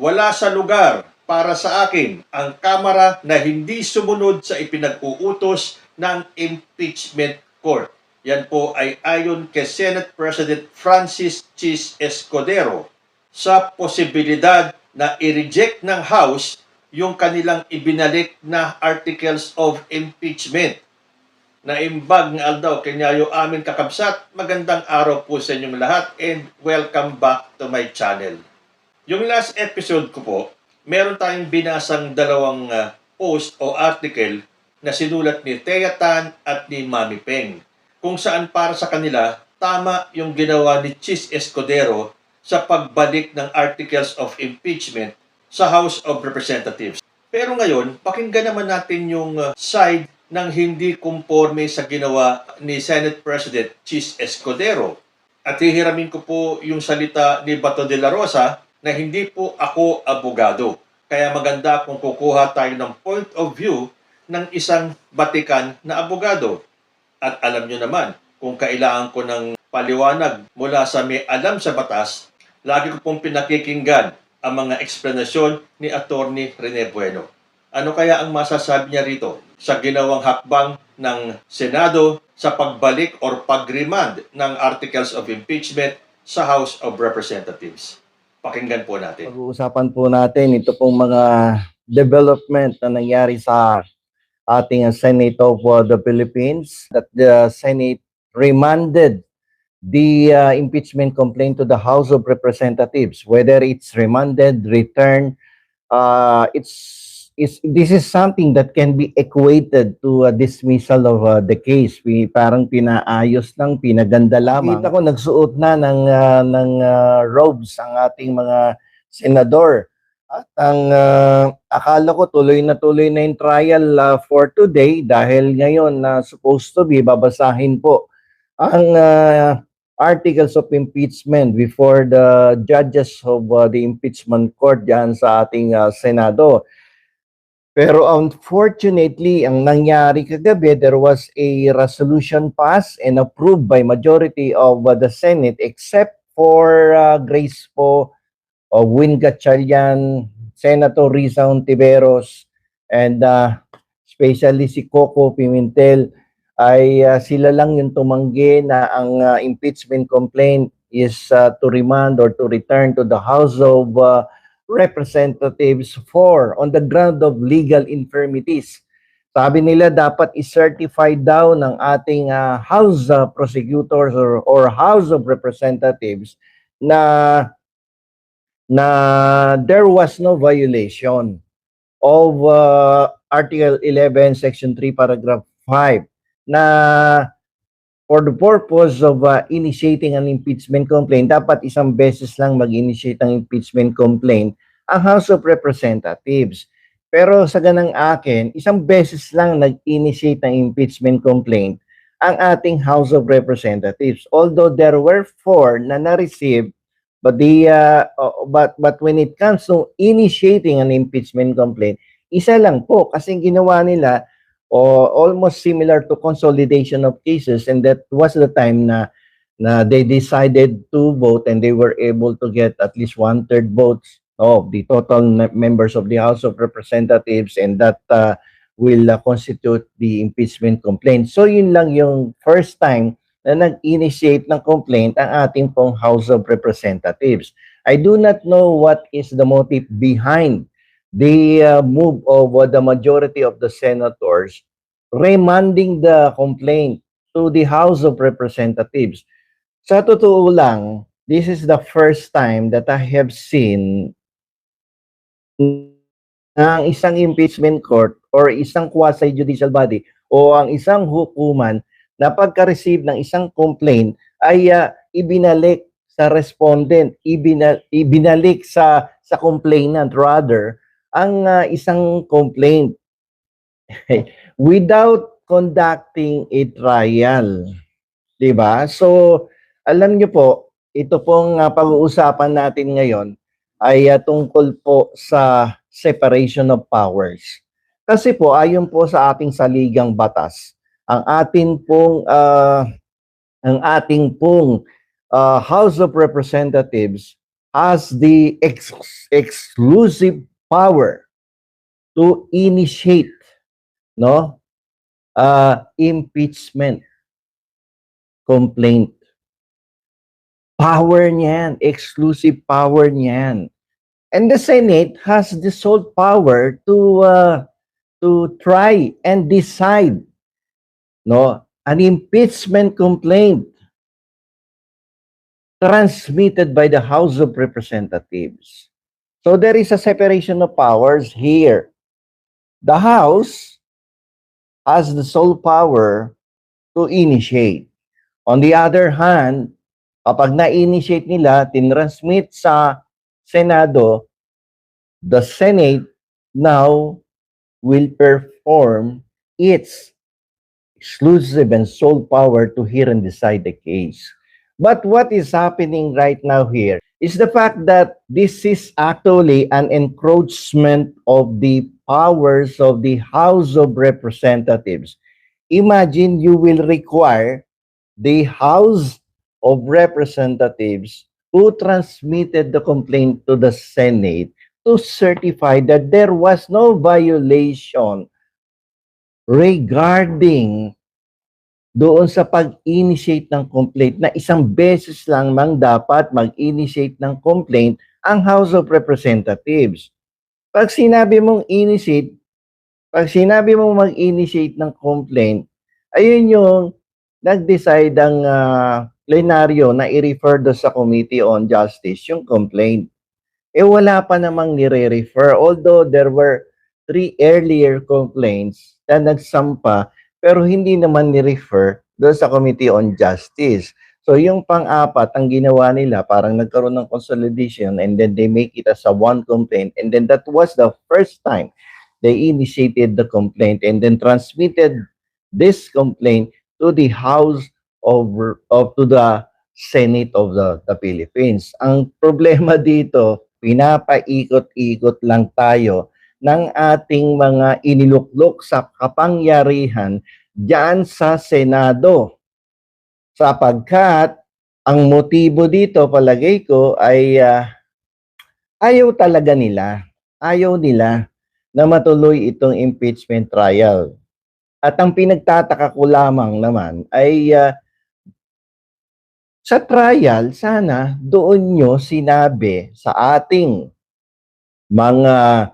Wala sa lugar para sa akin ang Kamara na hindi sumunod sa ipinag-uutos ng impeachment court. Yan po ay ayon kay Senate President Francis Chis Escudero sa posibilidad na i-reject ng House yung kanilang ibinalik na articles of impeachment. Naimbag ng aldaw, kanyayo amin kakabsat. Magandang araw po sa inyong lahat and welcome back to my channel. Yung last episode ko po, meron tayong binasang dalawang post o article na sinulat ni Thea Tan at ni Mami Peng, kung saan para sa kanila, tama yung ginawa ni Chis Escudero sa pagbalik ng articles of impeachment sa House of Representatives. Pero ngayon, pakinggan naman natin yung side ng hindi kumporme sa ginawa ni Senate President Chis Escudero. At hihiramin ko po yung salita ni Bato de la Rosa na hindi po ako abogado. Kaya maganda kung kukuha tayo ng point of view ng isang batikan na abogado. At alam nyo naman, kung kailangan ko ng paliwanag mula sa may alam sa batas, lagi ko pong pinakikinggan ang mga eksplanasyon ni Attorney Rene Bueno. Ano kaya ang masasabi niya rito sa ginawang hakbang ng Senado sa pagbalik or pag-remand ng articles of impeachment sa House of Representatives? Pakinggan po natin. Pag-uusapan po natin ito pong mga development na nangyari sa ating Senate of the Philippines, that the Senate remanded the impeachment complaint to the House of Representatives. Whether it's remanded, returned, this is something that can be equated to a dismissal of the case. Parang pinaayos lang, pinaganda lamang. Kita ko nagsuot na ng robes ang ating mga senador. At ang akala ko tuloy na yung trial for today dahil ngayon na supposed to be babasahin po ang articles of impeachment before the judges of the impeachment court diyan sa ating Senado. Pero unfortunately, ang nangyari kagabi, there was a resolution passed and approved by majority of the Senate except for Grace po, Win Gatchalian, Senator Risa Hontiveros, and especially si Coco Pimentel, ay sila lang yung tumanggi na ang impeachment complaint is to remand or to return to the House of Representatives on the ground of legal infirmities. Sabi nila dapat i-certify daw ng ating House prosecutors or House of Representatives na there was no violation of Article 11, Section 3, Paragraph 5 na for the purpose of initiating an impeachment complaint, dapat isang beses lang mag-initiate ng impeachment complaint ang House of Representatives. Pero sa ganang akin, isang beses lang nag-initiate ng impeachment complaint ang ating House of Representatives. Although there were 4 na na-receive, but when it comes to initiating an impeachment complaint, isa lang po kasi ginawa nila almost similar to consolidation of cases, and that was the time na they decided to vote and they were able to get at least 1/3 votes of the total members of the House of Representatives, and that will constitute the impeachment complaint. So yun lang yung first time na nag-initiate ng complaint ang ating pong House of Representatives. I do not know what is the motive behind the move of the majority of the senators remanding the complaint to the House of Representatives. Sa totoo lang, this is the first time that I have seen ang isang impeachment court or isang quasi-judicial body o ang isang hukuman na pagka-receive ng isang complaint ay ibinalik sa respondent, ibinalik sa complainant rather ang isang complaint without conducting a trial. Diba? So, alam nyo po, ito pong pag-uusapan natin ngayon ay tungkol po sa separation of powers. Kasi po, ayon po sa ating saligang batas, ang ating pong House of Representatives has the exclusive power to initiate, no, impeachment complaint. Power niyan, exclusive power niyan. And the Senate has the sole power to try and decide, no, an impeachment complaint transmitted by the House of Representatives. So there is a separation of powers here. The House has the sole power to initiate. On the other hand, kapag na-initiate nila, tinransmit sa Senado, the Senate now will perform its exclusive and sole power to hear and decide the case. But what is happening right now here is the fact that this is actually an encroachment of the powers of the House of Representatives. Imagine you will require the House of Representatives who transmitted the complaint to the Senate to certify that there was no violation regarding doon sa pag-initiate ng complaint na isang beses lang mang dapat mag-initiate ng complaint ang House of Representatives. Pag sinabi mong initiate, pag sinabi mong mag-initiate ng complaint, ayun yung nag-decide ang plenaryo na i-refer do sa Committee on Justice yung complaint. Eh wala pa namang nire-refer, although there were 3 earlier complaints na nagsampa pero hindi naman ni-refer doon sa Committee on Justice. So yung pang-apat, ang ginawa nila, parang nagkaroon ng consolidation and then they make it as a one complaint. And then that was the first time they initiated the complaint and then transmitted this complaint to the House to the Senate of the Philippines. Ang problema dito, pinapaikot-ikot lang tayo ng ating mga iniluklok sa kapangyarihan diyan sa Senado. Sapagkat ang motibo dito, palagay ko, ay ayaw talaga nila. Ayaw nila na matuloy itong impeachment trial. At ang pinagtataka ko lamang naman ay sa trial, sana doon nyo sinabi sa ating mga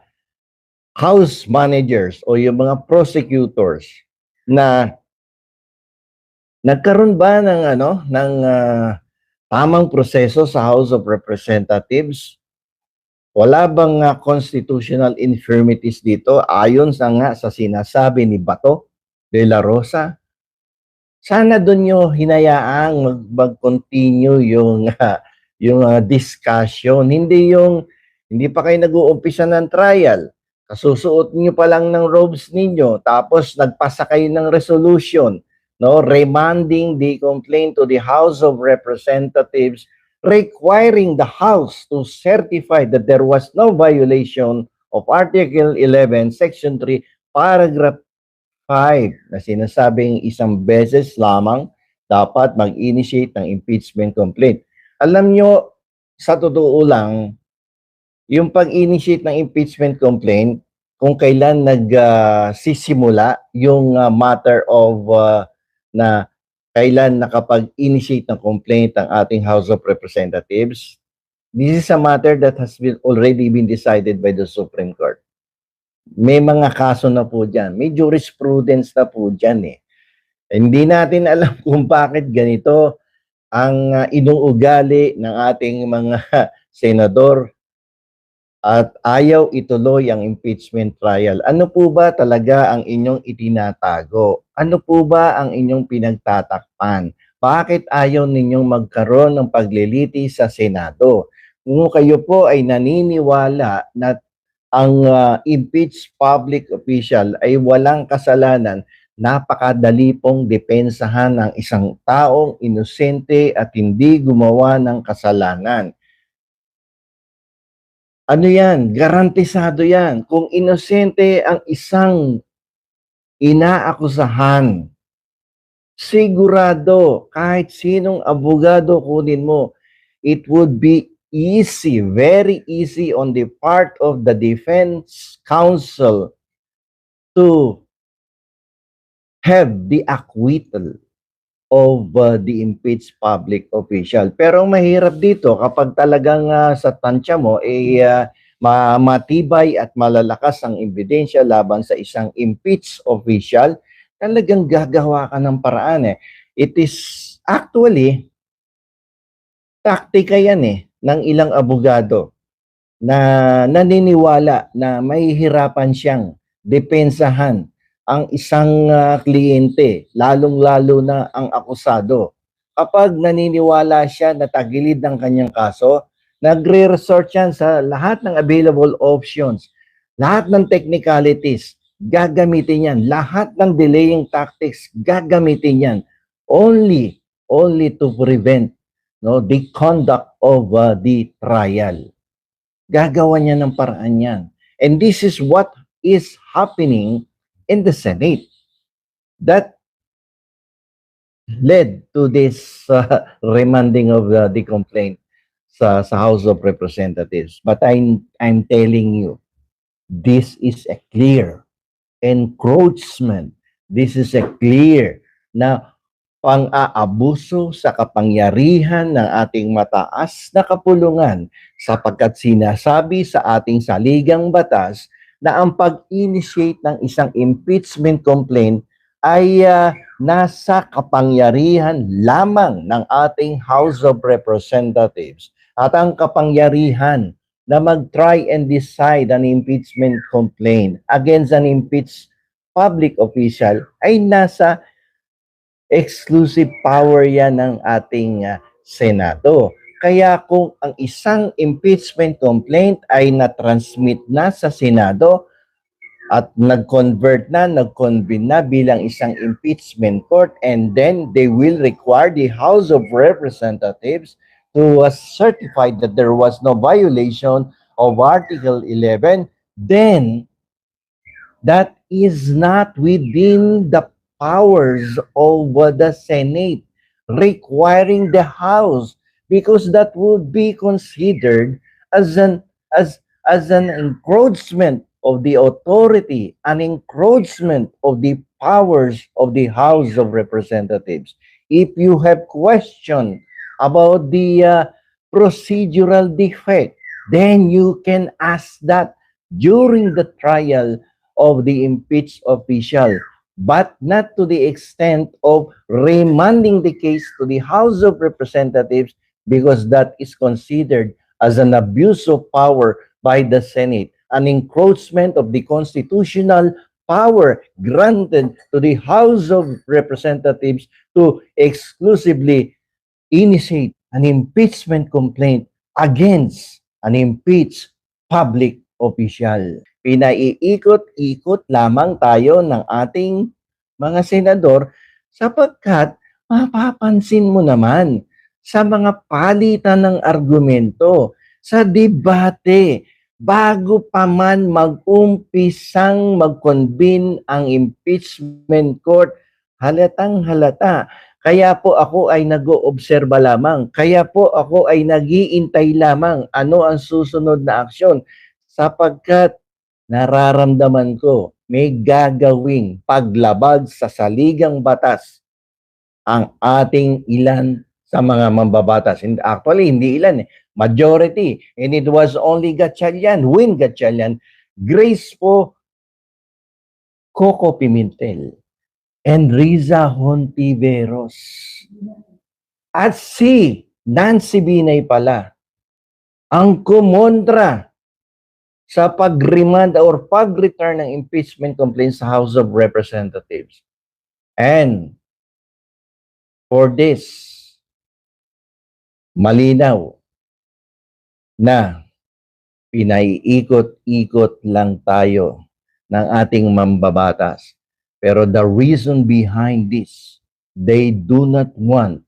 house managers o yung mga prosecutors na nagkaroon ba ng tamang proseso sa House of Representatives? Wala bang constitutional infirmities dito ayon sa sinasabi ni Bato de la Rosa? Sana doon nyo hinayaang mag-continue yung discussion, hindi pa kayo nag-uumpisa ng trial. Kasusuot niyo pa lang ng robes ninyo, tapos nagpasa kayo ng resolution, no, remanding the complaint to the House of Representatives, requiring the House to certify that there was no violation of Article 11, Section 3, Paragraph 5, na sinasabing isang beses lamang dapat mag-initiate ng impeachment complaint. Alam nyo, sa totoo lang, yung pag-initiate ng impeachment complaint, kung kailan nagsisimula yung matter of na kailan nakapag-initiate ng complaint ang ating House of Representatives, this is a matter that has already been decided by the Supreme Court. May mga kaso na po dyan. May jurisprudence na po dyan eh. Hindi natin alam kung bakit ganito ang inuugali ng ating mga senador at ayaw ituloy ang impeachment trial. Ano po ba talaga ang inyong itinatago? Ano po ba ang inyong pinagtatakpan? Bakit ayaw ninyong magkaroon ng pagliliti sa Senado? Kung kayo po ay naniniwala na ang impeached public official ay walang kasalanan, napakadali pong depensahan ng isang taong inosente at hindi gumawa ng kasalanan. Ano yan? Garantisado yan. Kung inosente ang isang inaakusahan, sigurado, kahit sinong abogado kunin mo, it would be easy, very easy on the part of the defense counsel to have the acquittal of the impeached public official. Pero ang mahirap dito kapag talagang sa tansya mo matibay at malalakas ang ebidensya laban sa isang impeached official, talagang gagawa ka ng paraan eh. It is actually taktika yan ng ilang abogado na naniniwala na mahihirapan siyang depensahan ang isang kliyente, lalong-lalo na ang akusado. Kapag naniniwala siya na tagilid ng kanyang kaso, nagre-resort yan sa lahat ng available options, lahat ng technicalities, gagamitin yan. Lahat ng delaying tactics, gagamitin yan. Only to prevent the conduct of the trial. Gagawa niya ng paraan yan. And this is what is happening in the Senate. That led to this remanding of the complaint sa House of Representatives. But I'm telling you, this is a clear encroachment. This is a clear na pang-aabuso sa kapangyarihan ng ating mataas na kapulungan sapagkat sinasabi sa ating saligang batas na ang pag-initiate ng isang impeachment complaint ay nasa kapangyarihan lamang ng ating House of Representatives. At ang kapangyarihan na mag-try and decide an impeachment complaint against an impeached public official ay nasa exclusive power yan ng ating Senado. Kaya kung ang isang impeachment complaint ay na-transmit na sa Senado at nag-convert na, nag-convene na bilang isang impeachment court, and then they will require the House of Representatives to certify that there was no violation of Article 11, then that is not within the powers of the Senate requiring the House, because that would be considered as an encroachment of the authority, an encroachment of the powers of the House of Representatives. If you have question about the procedural defect, then you can ask that during the trial of the impeached official, but not to the extent of remanding the case to the House of Representatives, because that is considered as an abuse of power by the Senate, an encroachment of the constitutional power granted to the House of Representatives to exclusively initiate an impeachment complaint against an impeached public official. Pinaiikot-ikot lamang tayo ng ating mga senador sapagkat mapapansin mo naman sa mga palitan ng argumento, sa debate, bago pa man mag-umpisang mag-convene ang impeachment court, halatang halata. Kaya po ako ay nag-oobserba lamang. Kaya po ako ay nag-iintay lamang ano ang susunod na aksyon, sapagkat nararamdaman ko may gagawing paglabag sa saligang batas ang ating ilan sa mga mambabatas. Actually, hindi ilan majority. And it was only Gatchalian, Win Gatchalian, Grace po Coco Pimentel, and Riza Hontiveros. At si Nancy Binay pala ang kumontra sa pag-remand or pag-return ng impeachment complaint sa House of Representatives. And for this, malinaw na pinaiikot-ikot lang tayo ng ating mambabatas. Pero the reason behind this, they do not want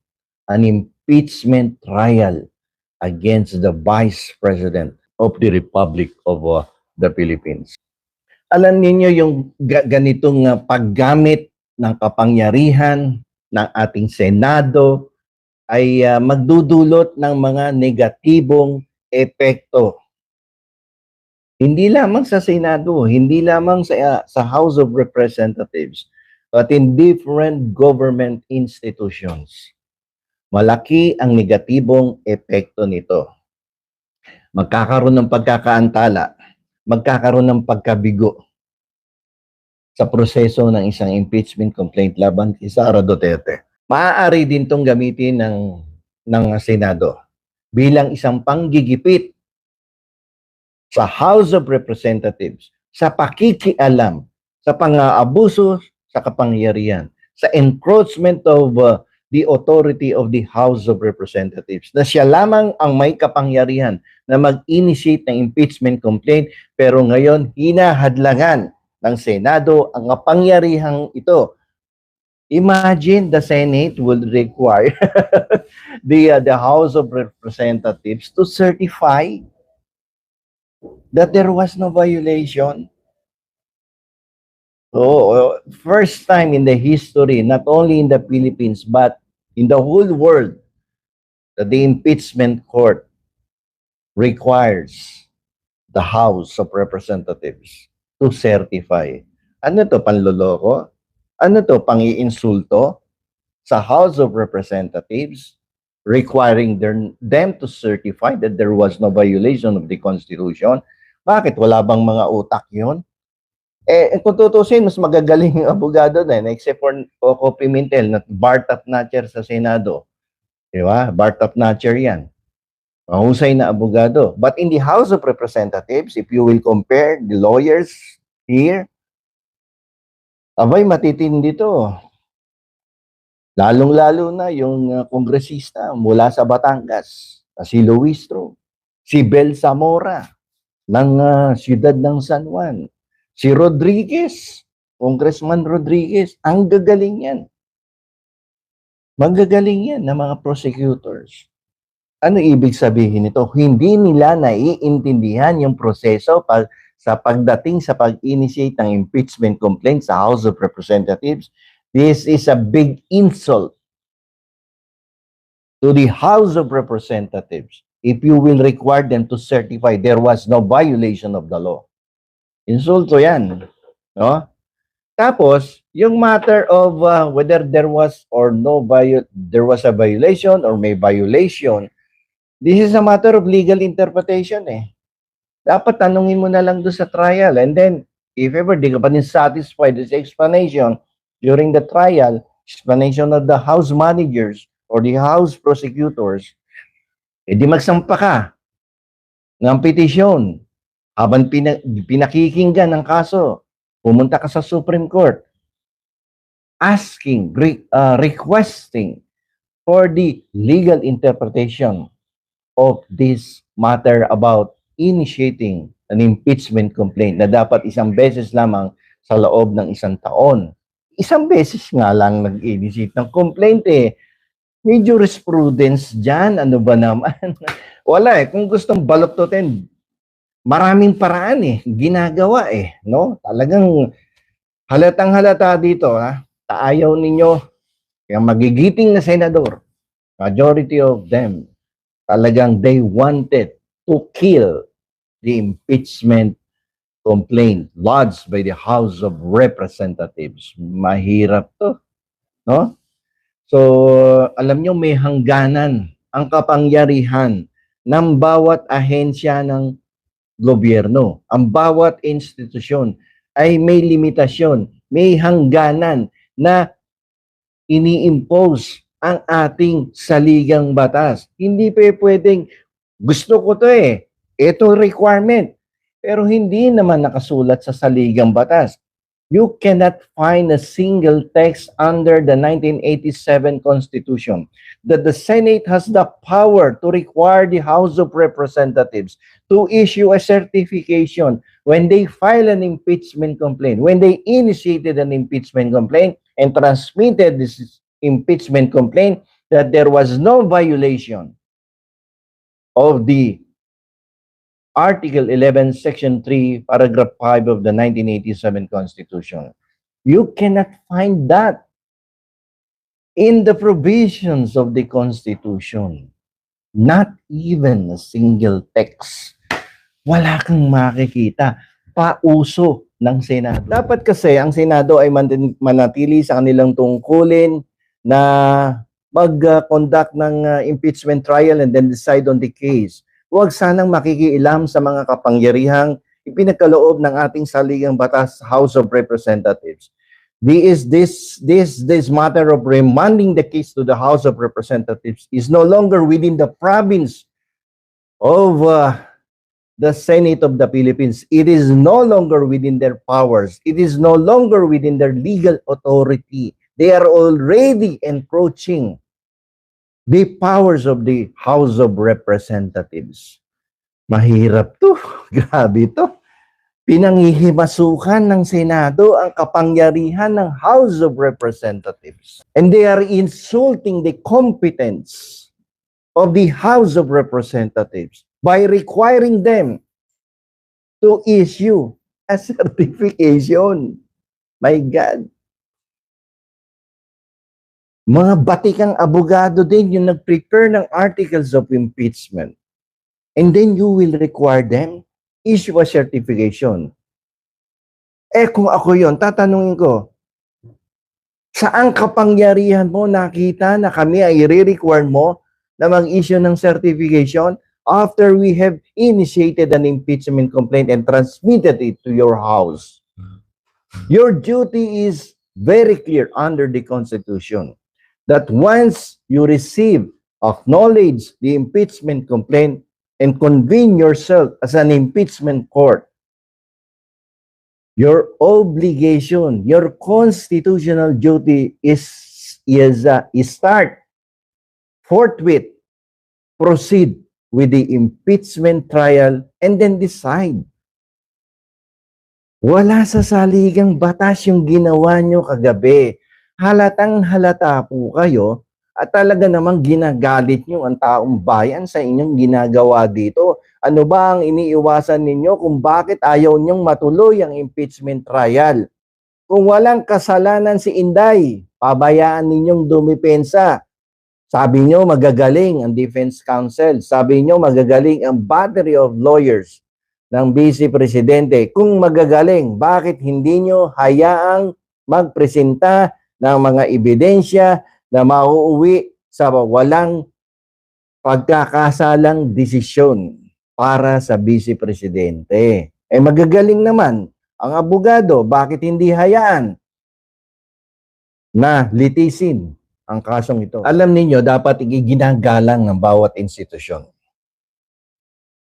an impeachment trial against the Vice President of the Republic of the Philippines. Alam niyo yung ganitong paggamit ng kapangyarihan ng ating Senado ay magdudulot ng mga negatibong epekto. Hindi lamang sa Senado, hindi lamang sa House of Representatives, but in different government institutions. Malaki ang negatibong epekto nito. Magkakaroon ng pagkakaantala, magkakaroon ng pagkabigo sa proseso ng isang impeachment complaint laban kay Sara Duterte. Maaari din itong gamitin ng Senado bilang isang panggigipit sa House of Representatives sa pakikialam sa pang-aabuso sa kapangyarihan, sa encroachment of the authority of the House of Representatives, na siya lamang ang may kapangyarihan na mag-initiate ng impeachment complaint, pero ngayon hinahadlangan ng Senado ang kapangyarihang ito. Imagine the Senate would require the House of Representatives to certify that there was no violation. So, first time in the history, not only in the Philippines, but in the whole world, that the impeachment court requires the House of Representatives to certify. Ano to, panloloko? Ano to, pang-iinsulto sa House of Representatives, requiring them to certify that there was no violation of the Constitution? Bakit? Wala bang mga utak yun? Kung tutusin, mas magagaling yung abogado na yun, except for Coco Pimentel, na bar-top notcher sa Senado. Di ba? Bar-top notcher yan. Mahusay na abogado. But in the House of Representatives, if you will compare the lawyers here, abay, matitindi to. Lalong-lalo na yung kongresista mula sa Batangas, si Luistro, si Bel Zamora ng siyudad ng San Juan, si Rodriguez, Congressman Rodriguez, ang gagaling yan. Magagaling yan ng mga prosecutors. Ano ibig sabihin nito? Hindi nila naiintindihan yung proseso sa pagdating sa pag-initiate ng impeachment complaint sa House of Representatives. This is a big insult to the House of Representatives if you will require them to certify there was no violation of the law. Insulto yan. No? Tapos, yung matter of whether there was or no there was a violation or may violation, this is a matter of legal interpretation eh. Dapat tanungin mo na lang doon sa trial. And then, if ever di ka pa din satisfied with the explanation during the trial, explanation of the House managers or the House prosecutors, edi magsampa ka ng petisyon habang pinakikinggan ng kaso. Pumunta ka sa Supreme Court asking, requesting for the legal interpretation of this matter about initiating an impeachment complaint na dapat isang beses lamang sa loob ng isang taon. Isang beses nga lang nag-initiate ng complaint eh. May jurisprudence dyan. Ano ba naman? Wala eh. Kung gustong balot-totin, maraming paraan eh. Ginagawa eh. No? Talagang halatang halata dito. Ha? Ayaw ninyo. Kaya magigiting na senador, majority of them, talagang they wanted to kill the impeachment complaint lodged by the House of Representatives. Mahirap to. No? So, alam nyo, may hangganan ang kapangyarihan ng bawat ahensya ng gobyerno. Ang bawat institusyon ay may limitasyon, may hangganan na ini-impose ang ating saligang batas. Hindi pa pwedeng, gusto ko to eh, ito requirement. Pero hindi naman nakasulat sa saligang batas. You cannot find a single text under the 1987 Constitution that the Senate has the power to require the House of Representatives to issue a certification when they file an impeachment complaint, when they initiated an impeachment complaint and transmitted this impeachment complaint that there was no violation of the Article 11, Section 3, Paragraph 5 of the 1987 Constitution. You cannot find that in the provisions of the Constitution. Not even a single text. Wala kang makikita. Pauso ng Senado. Dapat kasi ang Senado ay manatili sa kanilang tungkulin na mag-conduct ng impeachment trial and then decide on the case. Huwag sanang makikialam sa mga kapangyarihang ipinagkaloob ng ating saligang batas, House of Representatives. This matter of remanding the case to the House of Representatives is no longer within the province of the Senate of the Philippines. It is no longer within their powers. It is no longer within their legal authority. They are already encroaching the powers of the House of Representatives. Mahirap to. Grabe to. Pinangihimasukan ng Senado ang kapangyarihan ng House of Representatives. And they are insulting the competence of the House of Representatives by requiring them to issue a certification. My God. Mga batikang abogado din yung nag-prepare ng articles of impeachment. And then you will require them issue a certification. Kung ako yon, tatanungin ko, saan kapangyarihan mo nakita na kami ay i-require mo na mag-issue ng certification after we have initiated an impeachment complaint and transmitted it to your house? Your duty is very clear under the Constitution that once you receive, acknowledge the impeachment complaint, and convene yourself as an impeachment court, your obligation, your constitutional duty is start forthwith, proceed with the impeachment trial, and then decide. Wala sa saligang batas yung ginawa nyo kagabi. Halatang halata po kayo at talaga namang ginagalit nyo ang taong bayan sa inyong ginagawa dito. Ano ba ang iniiwasan ninyo kung bakit ayaw nyong matuloy ang impeachment trial? Kung walang kasalanan si Inday, pabayaan ninyong dumipensa. Sabi nyo magagaling ang Defense Counsel. Sabi nyo magagaling ang battery of lawyers ng Vice Presidente. Kung magagaling, bakit hindi nyo hayaang magpresenta ng mga ebidensya na mauuwi sa walang pagkakasalang desisyon para sa Vice Presidente? Magagaling naman ang abogado, bakit hindi hayaan na litisin ang kasong ito? Alam ninyo, dapat iginagalang ng bawat institusyon.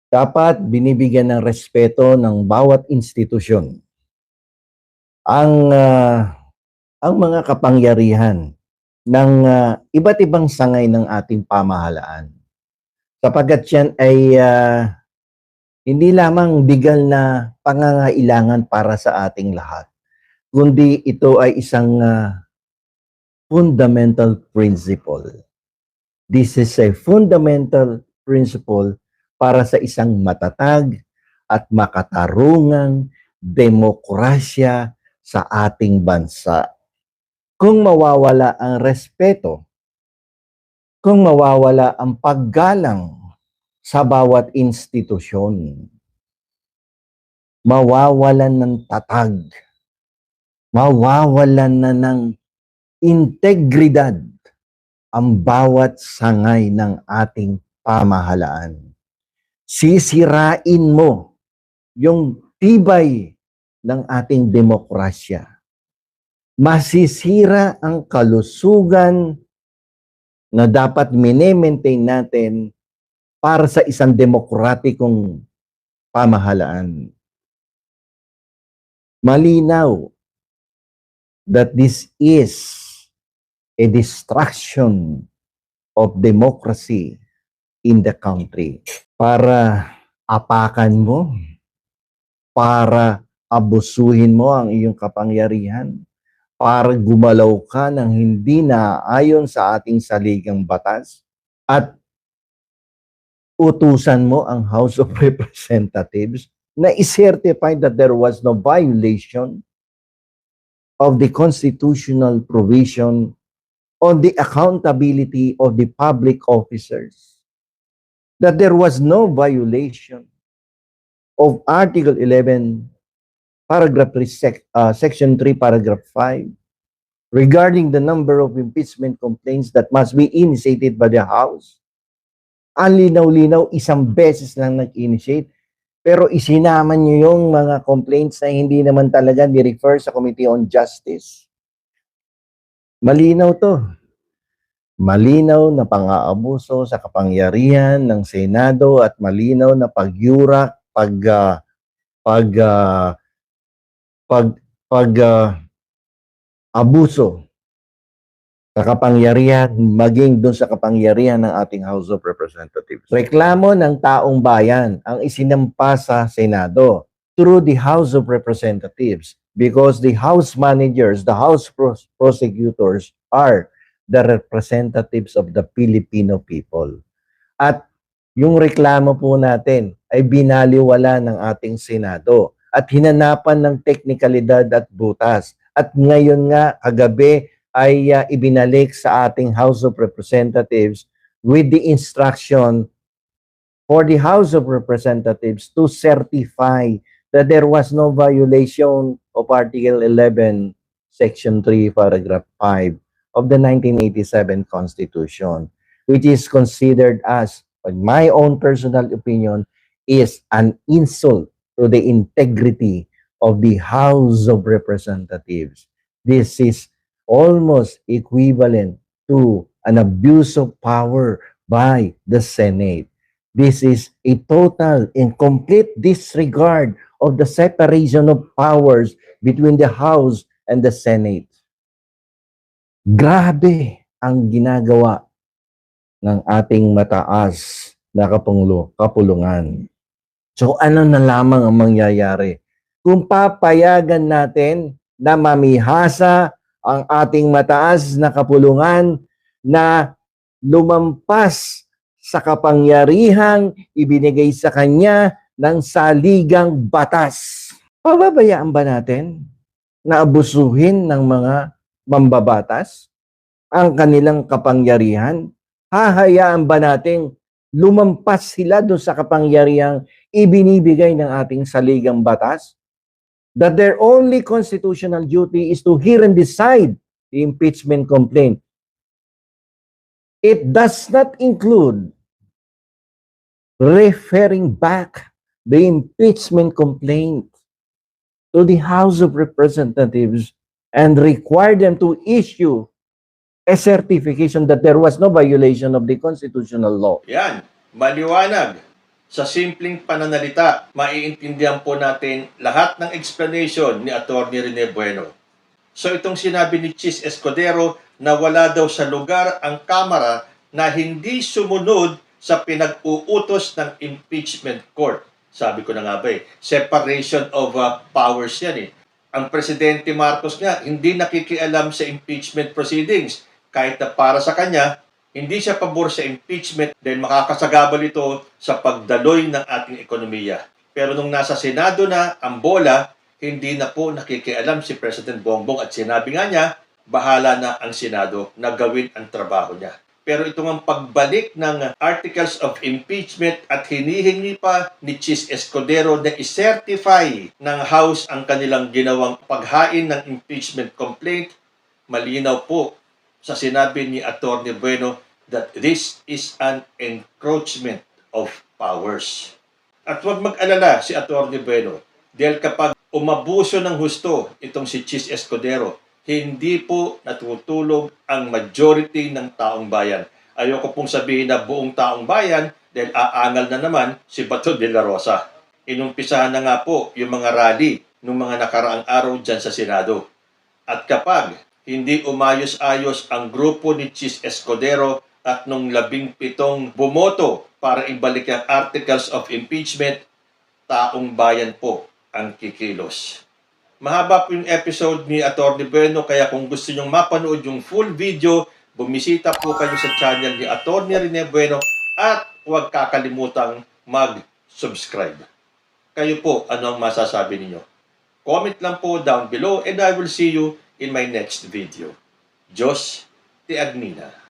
Dapat binibigyan ng respeto ng bawat institusyon ang mga kapangyarihan ng iba't ibang sangay ng ating pamahalaan. Sapagkat yan ay hindi lamang bigal na pangangailangan para sa ating lahat, kundi ito ay isang fundamental principle. This is a fundamental principle para sa isang matatag at makatarungang demokrasya sa ating bansa. Kung mawawala ang respeto, kung mawawala ang paggalang sa bawat institusyon, mawawalan ng tatag, mawawalan na ng integridad ang bawat sangay ng ating pamahalaan. Sisirain mo yung tibay ng ating demokrasya. Masisira ang kalusugan na dapat mine-maintain natin para sa isang demokratikong pamahalaan. Malinaw that this is a destruction of democracy in the country. Para apakan mo, para abusuhin mo ang iyong kapangyarihan, para gumalaw ka ng hindi naayon sa ating saligang batas, at utusan mo ang House of Representatives na i-certify that there was no violation of the constitutional provision on the accountability of the public officers. that there was no violation of Article 11, Paragraph 3, Section 3, Paragraph 5, regarding the number of impeachment complaints that must be initiated by the House. Ang linaw-linaw, isang beses lang nag-initiate, pero isinama niyo yung mga complaints na hindi naman talaga ni-refer sa Committee on Justice. Malinaw to. Malinaw na pang-aabuso sa kapangyarihan ng Senado at malinaw na pagyurak, abuso sa kapangyarihan, maging doon sa kapangyarihan ng ating House of Representatives. Reklamo ng taong bayan ang isinampa sa Senado through the House of Representatives because the House managers, the House prosecutors are the representatives of the Filipino people. At yung reklamo po natin ay binaliwala ng ating Senado at hinanapan ng teknikalidad at butas. At ngayon nga, kagabi, ay ibinalik sa ating House of Representatives with the instruction for the House of Representatives to certify that there was no violation of Article 11, Section 3, Paragraph 5 of the 1987 Constitution, which is considered as, in my own personal opinion, is an insult to the integrity of the House of Representatives. This is almost equivalent to an abuse of power by the Senate. This is a total and complete disregard of the separation of powers between the House and the Senate. Grabe ang ginagawa ng ating mataas na kapulungan. So ano na lamang ang mangyayari? Kung papayagan natin na mamihasa ang ating mataas na kapulungan na lumampas sa kapangyarihang ibinigay sa kanya ng saligang batas. Pababayaan ba natin na abusuhin ng mga mambabatas ang kanilang kapangyarihan? Hahayaan ba natin lumampas sila doon sa kapangyarihang ibinibigay ng ating saligang batas? That their only constitutional duty is to hear and decide the impeachment complaint. It does not include referring back the impeachment complaint to the House of Representatives and require them to issue a certification that there was no violation of the constitutional law. Yan, maliwanag. Sa simpleng pananalita, maiintindihan po natin lahat ng explanation ni Atty. Rene Bueno. So itong sinabi ni Chis Escudero na wala daw sa lugar ang Kamara na hindi sumunod sa pinag-uutos ng impeachment court. Sabi ko na nga ba separation of powers yan Ang Presidente Marcos nga hindi nakikialam sa impeachment proceedings kahit na para sa kanya hindi siya pabor sa impeachment dahil makakasagabal ito sa pagdaloy ng ating ekonomiya. Pero nung nasa Senado na ang bola, hindi na po nakikialam si President Bongbong at sinabi nga niya, bahala na ang Senado na gawin ang trabaho niya. Pero itong ang pagbalik ng articles of impeachment at hinihingi pa ni Chis Escudero na i-certify ng House ang kanilang ginawang paghain ng impeachment complaint, malinaw po sa sinabi ni Atty. Bueno that this is an encroachment of powers. At huwag mag-alala si Atty. Bueno dahil kapag umabuso ng husto itong si Chis Escudero, hindi po natutulog ang majority ng taong bayan. Ayoko pong sabihin na buong taong bayan dahil aangal na naman si Bato de la Rosa. Inumpisahan na nga po yung mga rally ng mga nakaraang araw dyan sa Senado. At kapag hindi umayos-ayos ang grupo ni Chis Escudero at nung 17 bumoto para ibalik ang articles of impeachment, taong bayan po ang kikilos. Mahaba po yung episode ni Atty. Bueno, kaya kung gusto nyong mapanood yung full video, bumisita po kayo sa channel ni Atty. Rene Bueno at huwag kakalimutang mag-subscribe. Kayo po, ano ang masasabi ninyo? Comment lang po down below and I will see you in my next video. Diyos te Agnina.